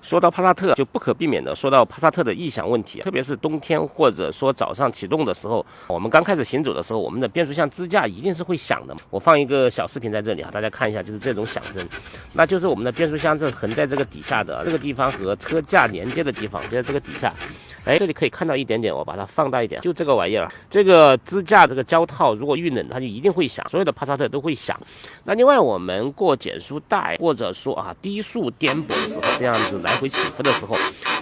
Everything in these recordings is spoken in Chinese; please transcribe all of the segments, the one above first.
说到帕萨特，就不可避免的说到帕萨特的异响问题，特别是冬天或者说早上启动的时候，我们刚开始行走的时候，我们的变速箱支架一定是会响的。我放一个小视频在这里啊，大家看一下，就是这种响声，那就是我们的变速箱是横在这个底下的，这个地方和车架连接的地方就在这个底下。这里可以看到一点点，我把它放大一点，就这个玩意儿，这个支架这个胶套如果遇冷，它就一定会响，所有的帕萨特都会响。那另外我们过减速带或者说低速颠簸的时候，这样子来回起伏的时候，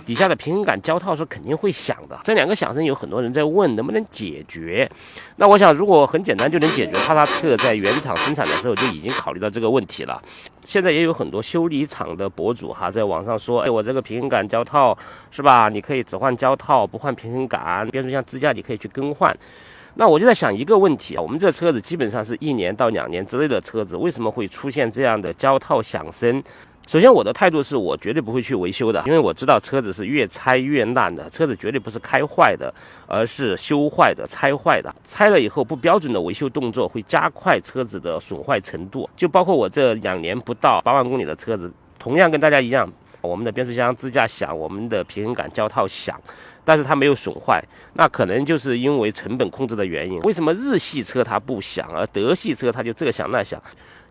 底下的平衡杆胶套是肯定会响的。这两个响声有很多人在问能不能解决，那我想如果很简单就能解决，帕萨特在原厂生产的时候就已经考虑到这个问题了。现在也有很多修理厂的博主在网上说，我这个平衡杆胶套是吧，你可以只换胶套不换平衡杆，变速箱支架你可以去更换。那我就在想一个问题我们这车子基本上是1年到2年之类的车子，为什么会出现这样的胶套响声？首先我的态度是我绝对不会去维修的，因为我知道车子是越拆越烂的，车子绝对不是开坏的，而是修坏的、拆坏的。拆了以后不标准的维修动作会加快车子的损坏程度，就包括我这2年不到8万公里的车子，同样跟大家一样，我们的变速箱支架响，我们的平衡杆胶套响，但是它没有损坏，那可能就是因为成本控制的原因。为什么日系车它不响，而德系车它就这响那响？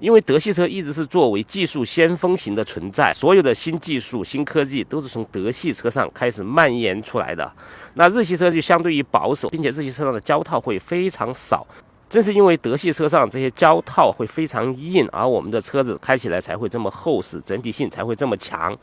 因为德系车一直是作为技术先锋型的存在，所有的新技术、新科技都是从德系车上开始蔓延出来的。那日系车就相对于保守，并且日系车上的胶套会非常少。正是因为德系车上这些胶套会非常硬，而我们的车子开起来才会这么厚实，整体性才会这么强。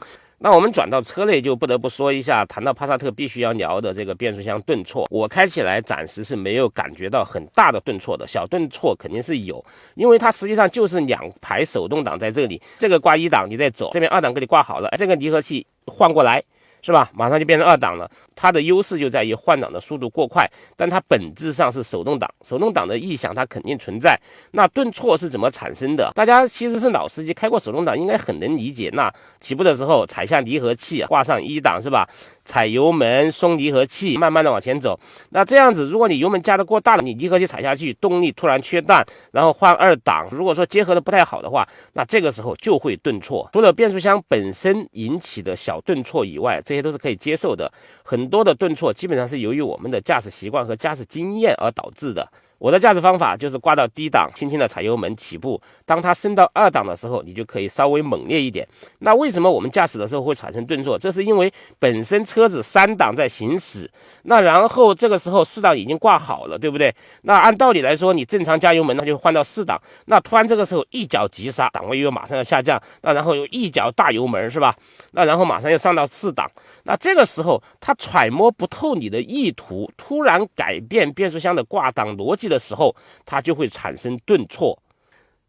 那我们转到车类，就不得不说一下，谈到帕萨特必须要聊的这个变速箱顿挫。我开起来暂时是没有感觉到很大的顿挫的，小顿挫肯定是有，因为它实际上就是2排手动挡在这里，这个挂1档你再走，这边2档给你挂好了，这个离合器换过来是吧，马上就变成2档了。它的优势就在于换挡的速度过快，但它本质上是手动挡，手动挡的异响它肯定存在。那顿挫是怎么产生的？大家其实是老司机开过手动挡应该很能理解。那起步的时候踩下离合器，挂上1档是吧，踩油门松离合器，慢慢的往前走。那这样子如果你油门加得过大了，你离合器踩下去，动力突然缺弹，然后换2档，如果说结合的不太好的话，那这个时候就会顿挫。除了变速箱本身引起的小顿挫以外，这些都是可以接受的。很多的顿挫基本上是由于我们的驾驶习惯和驾驶经验而导致的。我的驾驶方法就是挂到低档，轻轻的踩油门起步，当它升到2档的时候，你就可以稍微猛烈一点。那为什么我们驾驶的时候会产生顿挫？这是因为本身车子3档在行驶，那然后这个时候4档已经挂好了，对不对？那按道理来说，你正常加油门，那就换到4档，那突然这个时候一脚急刹，档位又马上要下降，那然后又一脚大油门是吧？那然后马上又上到4档，那这个时候它揣摩不透你的意图，突然改变变速箱的挂档逻辑的时候，它就会产生顿挫。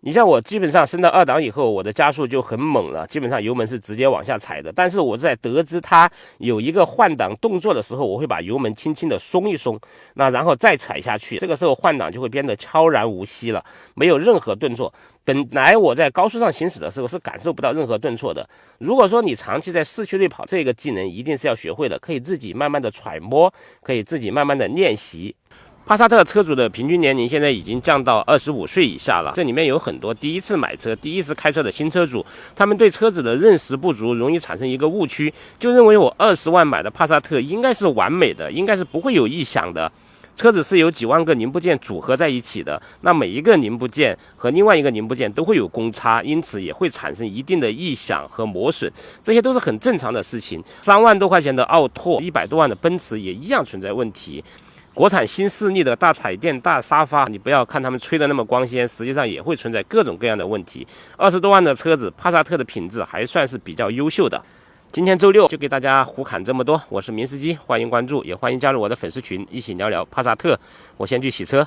你像我基本上升到2档以后，我的加速就很猛了，基本上油门是直接往下踩的。但是我在得知它有一个换挡动作的时候，我会把油门轻轻的松一松，那然后再踩下去，这个时候换挡就会变得悄然无息了，没有任何顿挫。本来我在高速上行驶的时候是感受不到任何顿挫的。如果说你长期在市区内跑，这个技能一定是要学会的，可以自己慢慢的揣摩，可以自己慢慢的练习。帕萨特车主的平均年龄现在已经降到25岁以下了，这里面有很多第一次买车、第一次开车的新车主，他们对车子的认识不足，容易产生一个误区，就认为我20万买的帕萨特应该是完美的，应该是不会有异响的。车子是由几万个零部件组合在一起的，那每一个零部件和另外一个零部件都会有公差，因此也会产生一定的异响和磨损，这些都是很正常的事情。3万多块钱的奥拓，100多万的奔驰也一样存在问题。国产新势力的大彩电、大沙发，你不要看他们吹得那么光鲜，实际上也会存在各种各样的问题。20多万的车子，帕萨特的品质还算是比较优秀的。今天周六就给大家胡侃这么多，我是明司机，欢迎关注，也欢迎加入我的粉丝群，一起聊聊帕萨特。我先去洗车。